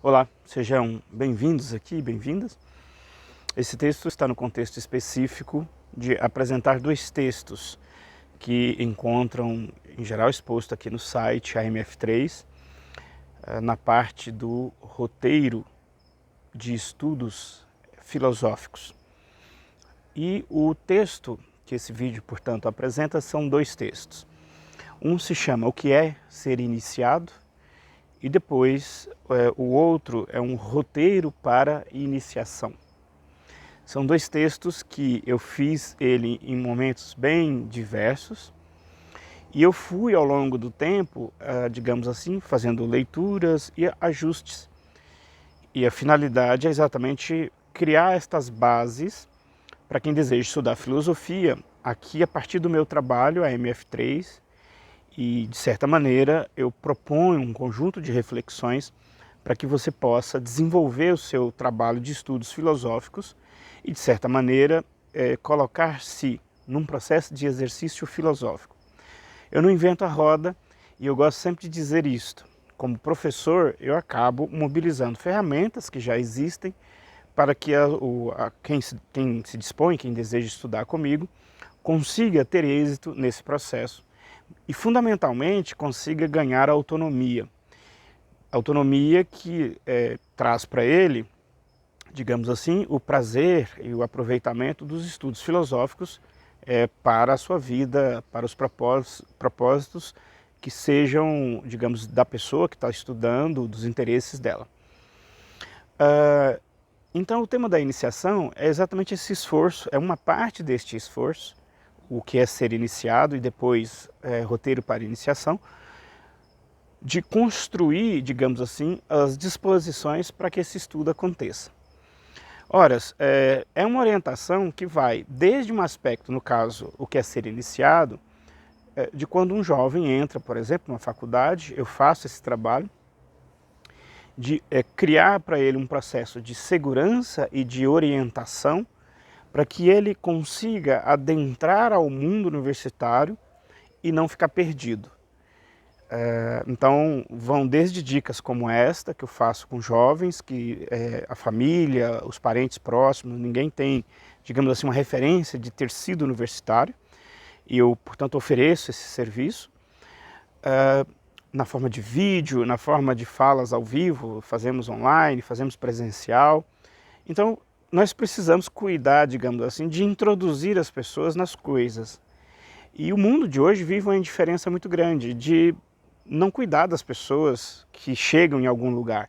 Olá, sejam bem-vindos aqui, bem-vindas. Esse texto está no contexto específico de apresentar dois textos que encontram, em geral, exposto aqui no site AMF3, na parte do roteiro de estudos filosóficos. E o texto que esse vídeo, portanto, apresenta são dois textos. Um se chama O que é ser iniciado? E depois o outro é um roteiro para iniciação. São dois textos que eu fiz ele em momentos bem diversos e eu fui ao longo do tempo, digamos assim, fazendo leituras e ajustes. E a finalidade é exatamente criar estas bases para quem deseja estudar filosofia aqui a partir do meu trabalho, a MF3, e, de certa maneira, eu proponho um conjunto de reflexões para que você possa desenvolver o seu trabalho de estudos filosóficos e, de certa maneira, colocar-se num processo de exercício filosófico. Eu não invento a roda e eu gosto sempre de dizer isto. Como professor, eu acabo mobilizando ferramentas que já existem para que quem se dispõe, quem deseja estudar comigo, consiga ter êxito nesse processo. E, fundamentalmente, consiga ganhar autonomia. Autonomia que traz para ele, digamos assim, o prazer e o aproveitamento dos estudos filosóficos para a sua vida, para os propósitos que sejam, digamos, da pessoa que está estudando, dos interesses dela. Então, o tema da iniciação é exatamente esse esforço, é uma parte deste esforço, o que é ser iniciado e depois roteiro para iniciação, de construir, digamos assim, as disposições para que esse estudo aconteça. Ora, é uma orientação que vai desde um aspecto, no caso, o que é ser iniciado, de quando um jovem entra, por exemplo, numa faculdade, eu faço esse trabalho, de criar para ele um processo de segurança e de orientação para que ele consiga adentrar ao mundo universitário e não ficar perdido. Então, vão desde dicas como esta, que eu faço com jovens, que a família, os parentes próximos, ninguém tem, digamos assim, uma referência de ter sido universitário, e eu, portanto, ofereço esse serviço, na forma de vídeo, na forma de falas ao vivo, fazemos online, fazemos presencial. Então, nós precisamos cuidar, digamos assim, de introduzir as pessoas nas coisas. E o mundo de hoje vive uma indiferença muito grande de não cuidar das pessoas que chegam em algum lugar.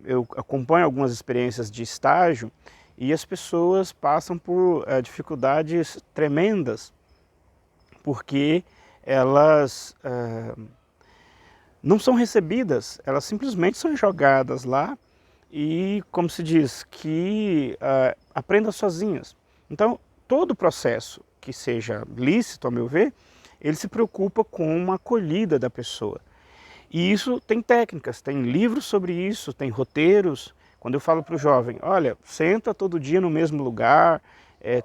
Eu acompanho algumas experiências de estágio e as pessoas passam por dificuldades tremendas porque elas não são recebidas, elas simplesmente são jogadas lá e, como se diz, que aprendam sozinhas. Então, todo o processo que seja lícito, ao meu ver, ele se preocupa com uma acolhida da pessoa. E isso tem técnicas, tem livros sobre isso, tem roteiros. Quando eu falo para o jovem, olha, senta todo dia no mesmo lugar,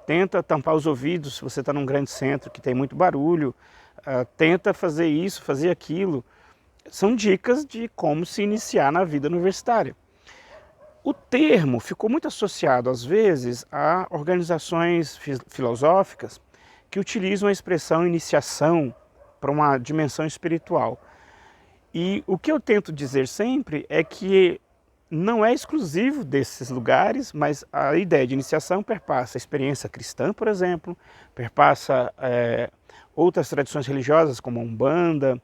tenta tampar os ouvidos se você está num grande centro que tem muito barulho, tenta fazer isso, fazer aquilo. São dicas de como se iniciar na vida universitária. O termo ficou muito associado, às vezes, a organizações filosóficas que utilizam a expressão iniciação para uma dimensão espiritual. E o que eu tento dizer sempre é que não é exclusivo desses lugares, mas a ideia de iniciação perpassa a experiência cristã, por exemplo, perpassa outras tradições religiosas, como a Umbanda,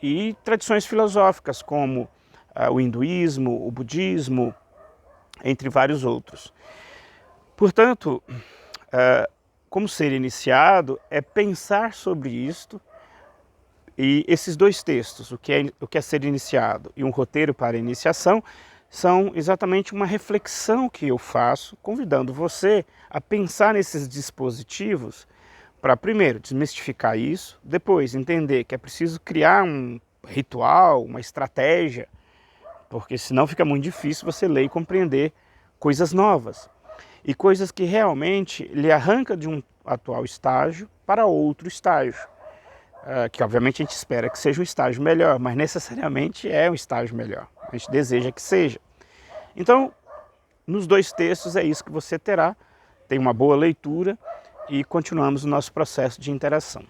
e tradições filosóficas, como o hinduísmo, o budismo, entre vários outros. Portanto, como ser iniciado é pensar sobre isto, e esses dois textos, o que é ser iniciado e um roteiro para iniciação, são exatamente uma reflexão que eu faço, convidando você a pensar nesses dispositivos para, primeiro, desmistificar isso, depois entender que é preciso criar um ritual, uma estratégia, porque senão fica muito difícil você ler e compreender coisas novas e coisas que realmente lhe arranca de um atual estágio para outro estágio, que obviamente a gente espera que seja um estágio melhor, mas necessariamente é um estágio melhor. A gente deseja que seja. Então, nos 2 textos é isso que você terá. Tem uma boa leitura e continuamos o nosso processo de interação.